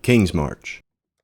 Kingsmarch.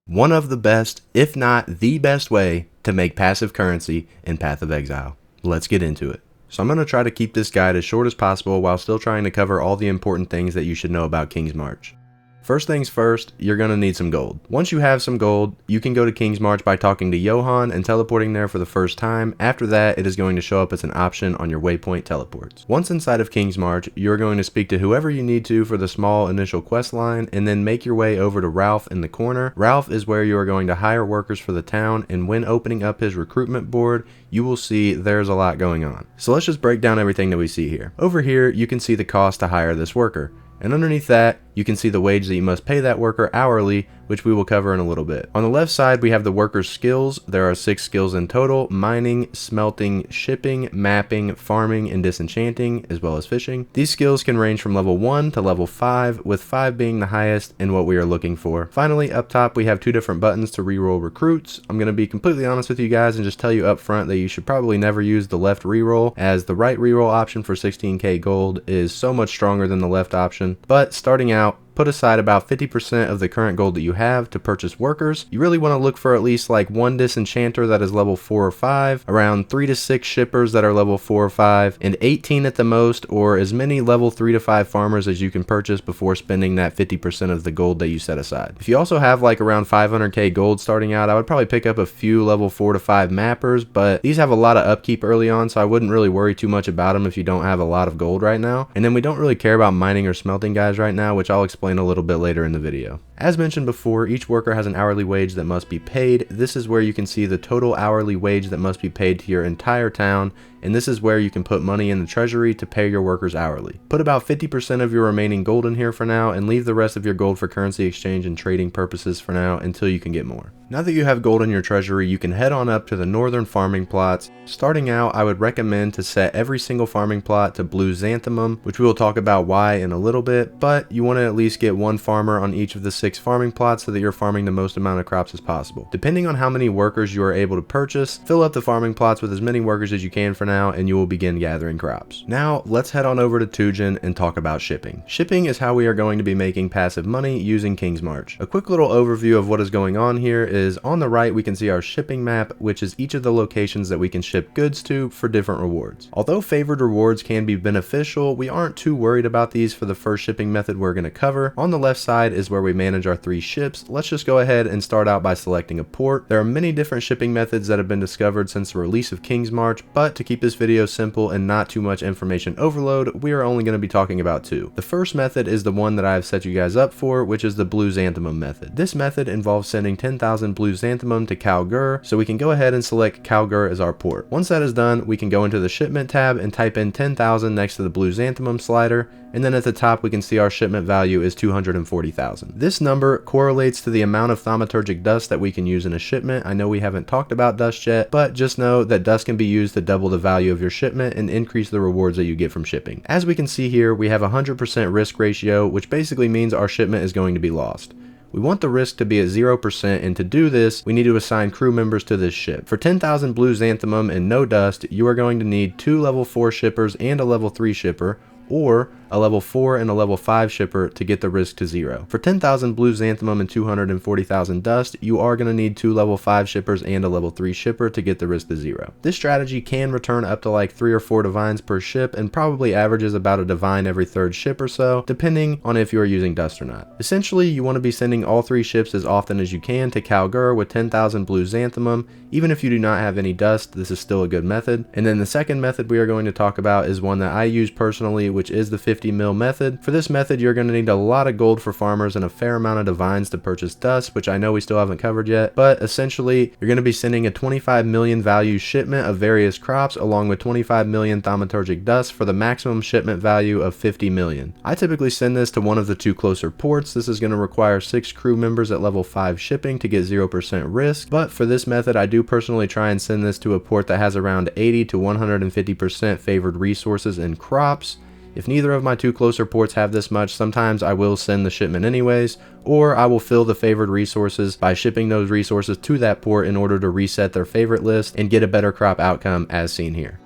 One of the best, if not the best way to make passive currency in Path of Exile. Let's get into it. So I'm going to try to keep this guide as short as possible while still trying to cover all the important things that you should know about Kingsmarch. First things first, you're going to need some gold. Once you have some gold, you can go to Kingsmarch by talking to Johan and teleporting there for the first time. After that, it is going to show up as an option on your waypoint teleports. Once inside of Kingsmarch, you're going to speak to whoever you need to for the small initial quest line and then make your way over to Ralph in the corner. Ralph is where you are going to hire workers for the town, and when opening up his recruitment board, you will see there's a lot going on. So let's just break down everything that we see here. Over here, you can see the cost to hire this worker. And underneath that, you can see the wage that you must pay that worker hourly, which we will cover in a little bit. On the left side, we have the worker's skills. There are 6 skills in total: mining, smelting, shipping, mapping, farming, and disenchanting, as well as fishing. These skills can range from level 1 to level 5, with 5 being the highest and what we are looking for. Finally, up top, we have 2 different buttons to reroll recruits. I'm going to be completely honest with you guys and just tell you up front that you should probably never use the left reroll, as the right reroll option for 16k gold is so much stronger than the left option. But starting out, put aside about 50% of the current gold that you have to purchase workers. You really want to look for at least like 1 disenchanter that is level 4 or 5, around 3 to 6 shippers that are level 4 or 5, and 18 at the most, or as many level 3 to 5 farmers as you can purchase before spending that 50% of the gold that you set aside. If you also have like around 500k gold starting out, I would probably pick up a few level 4 to 5 mappers, but these have a lot of upkeep early on, so I wouldn't really worry too much about them if you don't have a lot of gold right now. And then we don't really care about mining or smelting guys right now, which I'll explain a little bit later in the video. As mentioned before, each worker has an hourly wage that must be paid. This is where you can see the total hourly wage that must be paid to your entire town, and this is where you can put money in the treasury to pay your workers hourly. Put about 50% of your remaining gold in here for now, and leave the rest of your gold for currency exchange and trading purposes for now until you can get more. Now that you have gold in your treasury, you can head on up to the northern farming plots. Starting out, I would recommend to set every single farming plot to blue xanthemum, which we will talk about why in a little bit, but you want to at least get 1 farmer on each of the 6 farming plots so that you're farming the most amount of crops as possible. Depending on how many workers you are able to purchase, fill up the farming plots with as many workers as you can for now, and you will begin gathering crops. Now, let's head on over to Tujin and talk about shipping. Shipping is how we are going to be making passive money using Kingsmarch. A quick little overview of what is going on here is on the right we can see our shipping map, which is each of the locations that we can ship goods to for different rewards. Although favored rewards can be beneficial, we aren't too worried about these for the first shipping method we're going to cover. On the left side is where we manage our 3 ships. Let's just go ahead and start out by selecting a port. There are many different shipping methods that have been discovered since the release of Kingsmarch, but to keep this video simple and not too much information overload, we are only going to be talking about 2. The first method is the one that I have set you guys up for, which is the blue xanthemum method. This method involves sending 10,000 blue xanthemum to Kalgur, so we can go ahead and select Kalgur as our port. Once that is done, we can go into the shipment tab and type in 10,000 next to the blue xanthemum slider, and then at the top we can see our shipment value is 240,000. This number correlates to the amount of thaumaturgic dust that we can use in a shipment. I know we haven't talked about dust yet, but just know that dust can be used to double the value of your shipment and increase the rewards that you get from shipping. As we can see here, we have a 100% risk ratio, which basically means our shipment is going to be lost. We want the risk to be at 0%, and to do this, we need to assign crew members to this ship. For 10,000 blue xanthemum and no dust, you are going to need 2 level 4 shippers and a level 3 shipper, or a level 4 and a level 5 shipper to get the risk to 0. For 10,000 blue xanthemum and 240,000 dust, you are going to need 2 level 5 shippers and a level 3 shipper to get the risk to 0. This strategy can return up to like 3 or 4 divines per ship and probably averages about a divine every 3rd ship or so, depending on if you are using dust or not. Essentially, you want to be sending all 3 ships as often as you can to Kalgur with 10,000 blue xanthemum. Even if you do not have any dust, this is still a good method. And then the second method we are going to talk about is one that I use personally, which is the 50 mil method. For this method, you're going to need a lot of gold for farmers and a fair amount of divines to purchase dust, which I know we still haven't covered yet, but essentially you're going to be sending a 25 million value shipment of various crops along with 25 million thaumaturgic dust for the maximum shipment value of 50 million. I typically send this to one of the 2 closer ports. This is going to require 6 crew members at level 5 shipping to get 0% risk, but for this method I do personally try and send this to a port that has around 80 to 150% favored resources and crops. If neither of my 2 closer ports have this much, sometimes I will send the shipment anyways, or I will fill the favored resources by shipping those resources to that port in order to reset their favorite list and get a better crop outcome as seen here.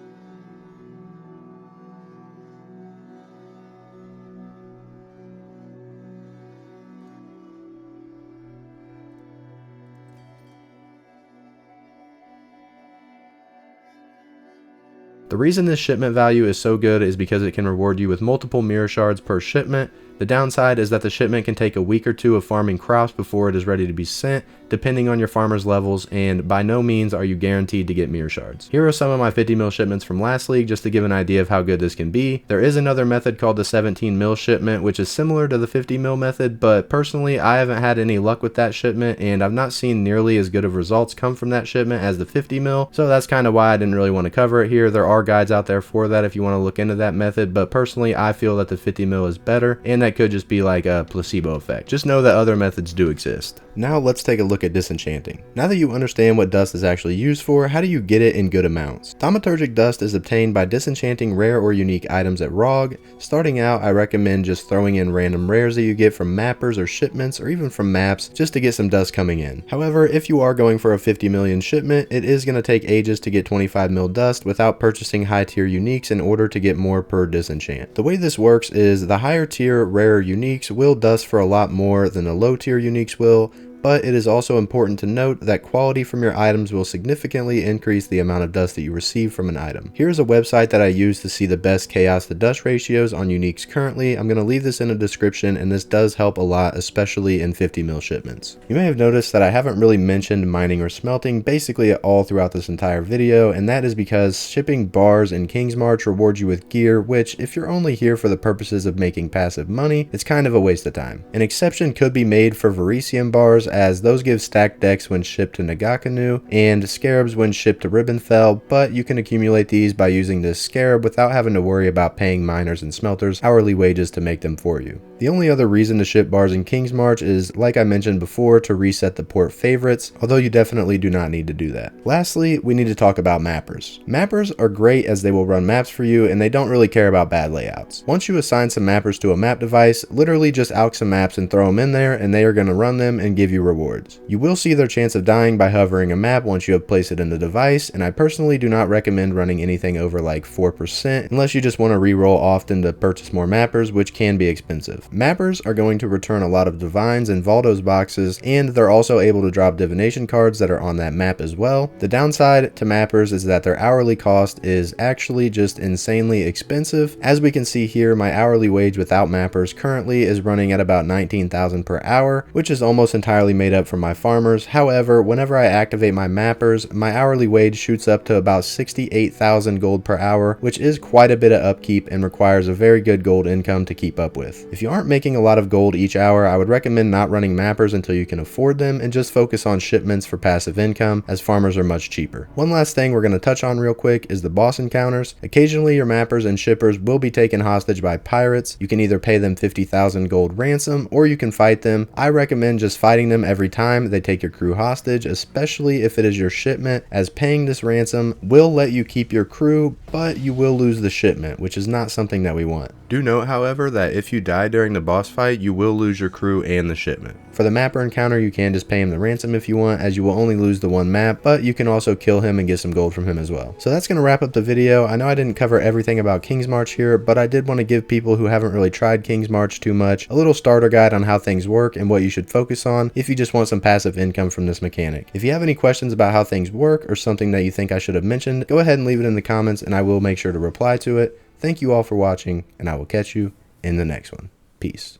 The reason this shipment value is so good is because it can reward you with multiple mirror shards per shipment. The downside is that the shipment can take a week or two of farming crops before it is ready to be sent, depending on your farmer's levels, and by no means are you guaranteed to get mirror shards. Here are some of my 50 mil shipments from last league just to give an idea of how good this can be. There is another method called the 17 mil shipment, which is similar to the 50 mil method, but personally I haven't had any luck with that shipment, and I've not seen nearly as good of results come from that shipment as the 50 mil, so that's kind of why I didn't really want to cover it here. There are guides out there for that if you want to look into that method, but personally I feel that the 50 mil is better, and that could just be like a placebo effect. Just know that other methods do exist. Now let's take a look at Disenchanting. Now that you understand what dust is actually used for, how do you get it in good amounts? Thaumaturgic dust is obtained by disenchanting rare or unique items at ROG. Starting out, I recommend just throwing in random rares that you get from mappers or shipments or even from maps just to get some dust coming in. However, if you are going for a 50 million shipment, it is going to take ages to get 25 mil dust without purchasing high tier uniques in order to get more per disenchant. The way this works is the higher tier rare uniques will dust for a lot more than the low tier uniques will, but it is also important to note that quality from your items will significantly increase the amount of dust that you receive from an item. Here's a website that I use to see the best chaos to dust ratios on uniques currently. I'm going to leave this in the description, and this does help a lot, especially in 50 mil shipments. You may have noticed that I haven't really mentioned mining or smelting basically at all throughout this entire video, and that is because shipping bars in Kingsmarch rewards you with gear, which if you're only here for the purposes of making passive money, it's kind of a waste of time. An exception could be made for Verisium bars, as those give stacked decks when shipped to Nagakanu and scarabs when shipped to Ribbonfell, but you can accumulate these by using this scarab without having to worry about paying miners and smelters hourly wages to make them for you. The only other reason to ship bars in Kingsmarch is, like I mentioned before, to reset the port favorites, although you definitely do not need to do that. Lastly, we need to talk about mappers. Mappers are great as they will run maps for you and they don't really care about bad layouts. Once you assign some mappers to a map device, literally just alch some maps and throw them in there and they are going to run them and give you rewards. You will see their chance of dying by hovering a map once you have placed it in the device, and I personally do not recommend running anything over like 4% unless you just want to reroll often to purchase more mappers, which can be expensive. Mappers are going to return a lot of divines and Valdos boxes, and they're also able to drop divination cards that are on that map as well. The downside to mappers is that their hourly cost is actually just insanely expensive. As we can see here, my hourly wage without mappers currently is running at about 19,000 per hour, which is almost entirely made up from my farmers. However, whenever I activate my mappers, my hourly wage shoots up to about 68,000 gold per hour, which is quite a bit of upkeep and requires a very good gold income to keep up with. If you aren't making a lot of gold each hour, I would recommend not running mappers until you can afford them and just focus on shipments for passive income, as farmers are much cheaper. One last thing we're going to touch on real quick is the boss encounters. Occasionally your mappers and shippers will be taken hostage by pirates. You can either pay them 50,000 gold ransom or you can fight them. I recommend just fighting them every time they take your crew hostage, especially if it is your shipment, as paying this ransom will let you keep your crew, but you will lose the shipment, which is not something that we want. Do note, however, that if you die during the boss fight, you will lose your crew and the shipment. For the mapper encounter, you can just pay him the ransom if you want, as you will only lose the one map, but you can also kill him and get some gold from him as well. So that's going to wrap up the video. I know I didn't cover everything about Kingsmarch here, but I did want to give people who haven't really tried Kingsmarch too much a little starter guide on how things work and what you should focus on if you just want some passive income from this mechanic. If you have any questions about how things work or something that you think I should have mentioned, go ahead and leave it in the comments and I will make sure to reply to it. Thank you all for watching, and I will catch you in the next one. Peace.